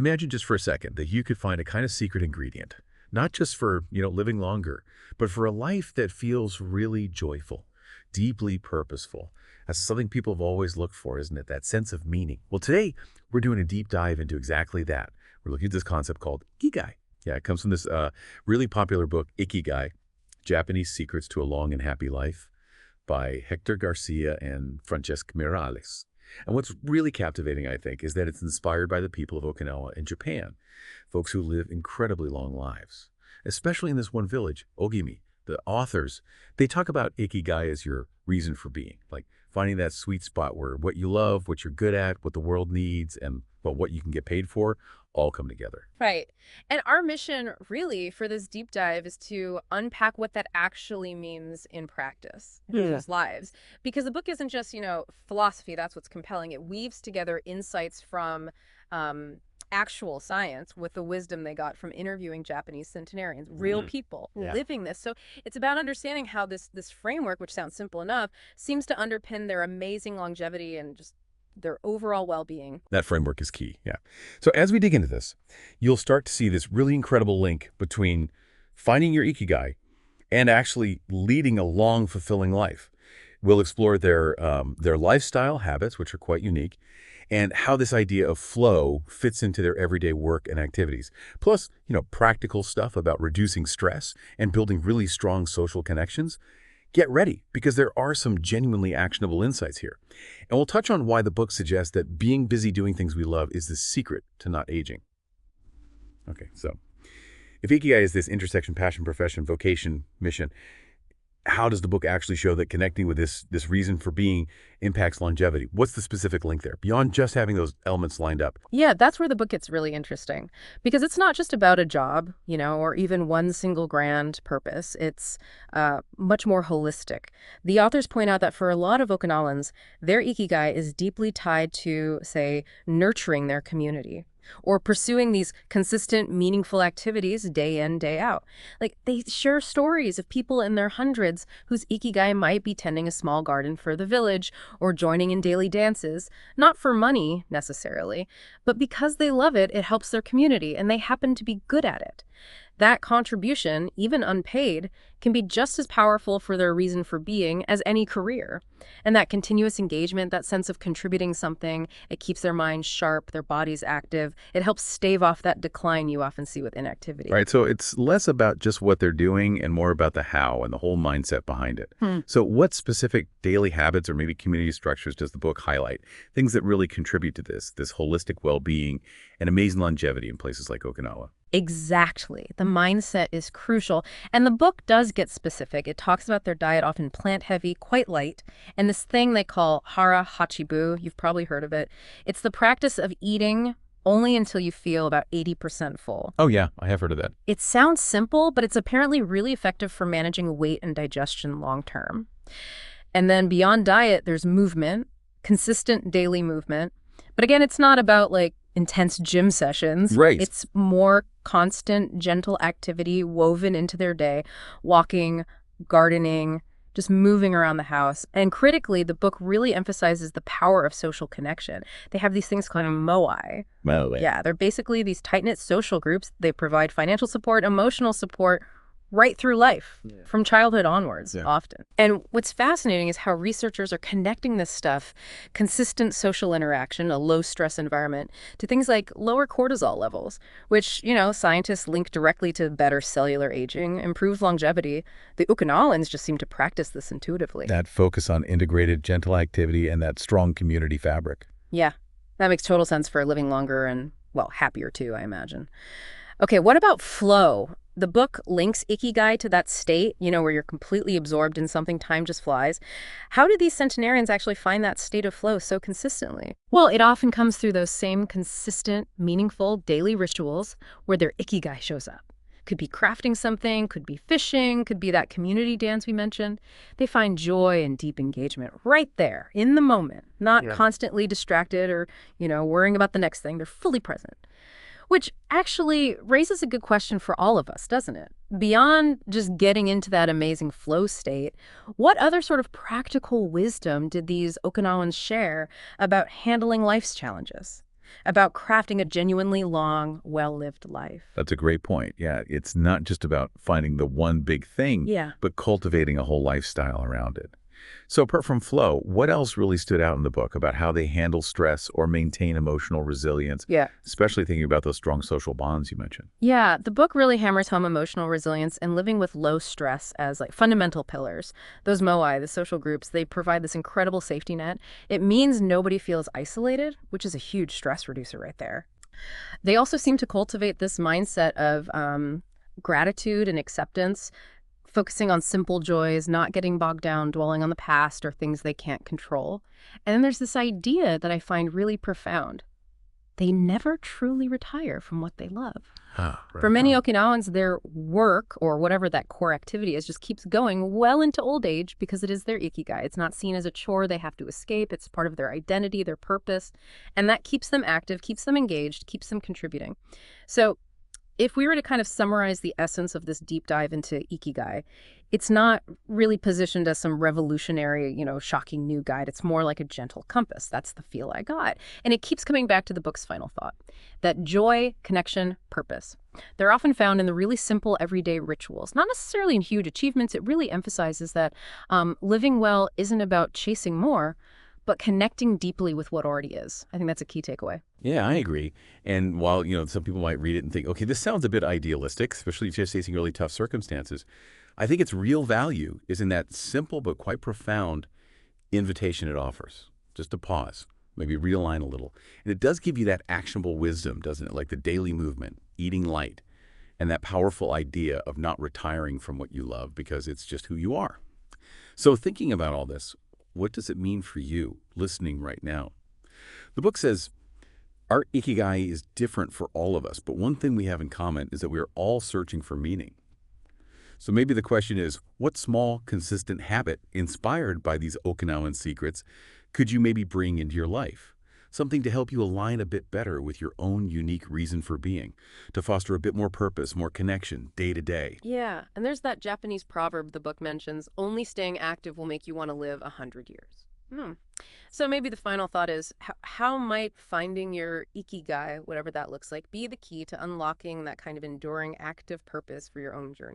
Imagine just for a second that you could find a kind of secret ingredient, not just for, living longer, but for a life that feels really joyful, deeply purposeful. That's something people have always looked for, isn't it? That sense of meaning. Well, today we're doing a deep dive into exactly that. We're looking at this concept called Ikigai. Yeah, it comes from this really popular book, Ikigai, Japanese Secrets to a Long and Happy Life by Héctor García and Francesc Miralles. And what's really captivating, I think, is that it's inspired by the people of Okinawa in Japan, folks who live incredibly long lives. Especially in this one village, Ogimi, the authors, they talk about Ikigai as your reason for being, like finding that sweet spot where what you love, what you're good at, what the world needs, and what you can get paid for all come together. Right. And our mission really for this deep dive is to unpack what that actually means in practice in people's lives. Because the book isn't just, philosophy, that's what's compelling. It weaves together insights from actual science with the wisdom they got from interviewing Japanese centenarians, real people living this. So it's about understanding how this framework, which sounds simple enough, seems to underpin their amazing longevity and just their overall well-being. That framework is key, yeah. So as we dig into this, you'll start to see this really incredible link between finding your Ikigai and actually leading a long, fulfilling life. We'll explore their lifestyle habits, which are quite unique, and how this idea of flow fits into their everyday work and activities. Plus, practical stuff about reducing stress and building really strong social connections. Get ready, because there are some genuinely actionable insights here. And we'll touch on why the book suggests that being busy doing things we love is the secret to not aging. Okay, so if Ikigai is this intersection, passion, profession, vocation, mission, how does the book actually show that connecting with this reason for being impacts longevity? What's the specific link there, beyond just having those elements lined up? Yeah, that's where the book gets really interesting. Because it's not just about a job, or even one single grand purpose. It's much more holistic. The authors point out that for a lot of Okinawans, their Ikigai is deeply tied to, say, nurturing their community, or pursuing these consistent, meaningful activities day in, day out. Like, they share stories of people in their hundreds whose Ikigai might be tending a small garden for the village or joining in daily dances, not for money necessarily, but because they love it, it helps their community, and they happen to be good at it. That contribution, even unpaid, can be just as powerful for their reason for being as any career. And that continuous engagement, that sense of contributing something, it keeps their minds sharp, their bodies active. It helps stave off that decline you often see with inactivity. Right, so it's less about just what they're doing and more about the how and the whole mindset behind it. So what specific daily habits or maybe community structures does the book highlight? Things that really contribute to this holistic well-being and amazing longevity in places like Okinawa. Exactly. The mindset is crucial. And the book does get specific. It talks about their diet, often plant-heavy, quite light, and this thing they call hara hachibu. You've probably heard of it. It's the practice of eating only until you feel about 80% full. Oh yeah, I have heard of that. It sounds simple, but it's apparently really effective for managing weight and digestion long-term. And then beyond diet, there's movement, consistent daily movement. But again, it's not about intense gym sessions. Right. It's more constant, gentle activity woven into their day, walking, gardening, just moving around the house. And critically, the book really emphasizes the power of social connection. They have these things called moai. Moai. Yeah, they're basically these tight-knit social groups. They provide financial support, emotional support, right through life, from childhood onwards, often. And what's fascinating is how researchers are connecting this stuff, consistent social interaction, a low-stress environment, to things like lower cortisol levels, which, scientists link directly to better cellular aging, improved longevity. The Okinawans just seem to practice this intuitively. That focus on integrated, gentle activity and that strong community fabric. Yeah, that makes total sense for living longer and, happier too, I imagine. Okay, what about flow? The book links Ikigai to that state, where you're completely absorbed in something, time just flies. How do these centenarians actually find that state of flow so consistently? Well, it often comes through those same consistent, meaningful daily rituals where their Ikigai shows up. Could be crafting something, could be fishing, could be that community dance we mentioned. They find joy and deep engagement right there, in the moment, not constantly distracted or, worrying about the next thing. They're fully present. Which actually raises a good question for all of us, doesn't it? Beyond just getting into that amazing flow state, what other sort of practical wisdom did these Okinawans share about handling life's challenges? about crafting a genuinely long, well-lived life. That's a great point. Yeah, it's not just about finding the one big thing, Yeah. but cultivating a whole lifestyle around it. So apart from flow, what else really stood out in the book about how they handle stress or maintain emotional resilience, Yeah. especially thinking about those strong social bonds you mentioned? Yeah, the book really hammers home emotional resilience and living with low stress as like fundamental pillars. Those MOI, the social groups, they provide this incredible safety net. It means nobody feels isolated, which is a huge stress reducer right there. They also seem to cultivate this mindset of gratitude and acceptance, focusing on simple joys, not getting bogged down, dwelling on the past or things they can't control. And then there's this idea that I find really profound. They never truly retire from what they love. Ah, For right many on. Okinawans, their work or whatever that core activity is just keeps going well into old age because it is their Ikigai. It's not seen as a chore they have to escape. It's part of their identity, their purpose. And that keeps them active, keeps them engaged, keeps them contributing. So if we were to kind of summarize the essence of this deep dive into Ikigai, it's not really positioned as some revolutionary, shocking new guide. It's more like a gentle compass. That's the feel I got. And it keeps coming back to the book's final thought, that joy, connection, purpose. They're often found in the really simple everyday rituals, not necessarily in huge achievements. It really emphasizes that living well isn't about chasing more, but connecting deeply with what already is. I think that's a key takeaway. Yeah, I agree. And while, some people might read it and think, okay, this sounds a bit idealistic, especially just facing really tough circumstances, I think its real value is in that simple but quite profound invitation it offers. Just to pause, maybe realign a little. And it does give you that actionable wisdom, doesn't it? Like the daily movement, eating light, and that powerful idea of not retiring from what you love because it's just who you are. So thinking about all this, what does it mean for you listening right now? The book says, our Ikigai is different for all of us, but one thing we have in common is that we are all searching for meaning. So maybe the question is, what small, consistent habit inspired by these Okinawan secrets could you maybe bring into your life? Something to help you align a bit better with your own unique reason for being, to foster a bit more purpose, more connection day to day. Yeah, and there's that Japanese proverb the book mentions, only staying active will make you want to live 100 years. Hmm. So maybe the final thought is, how might finding your Ikigai, whatever that looks like, be the key to unlocking that kind of enduring active purpose for your own journey?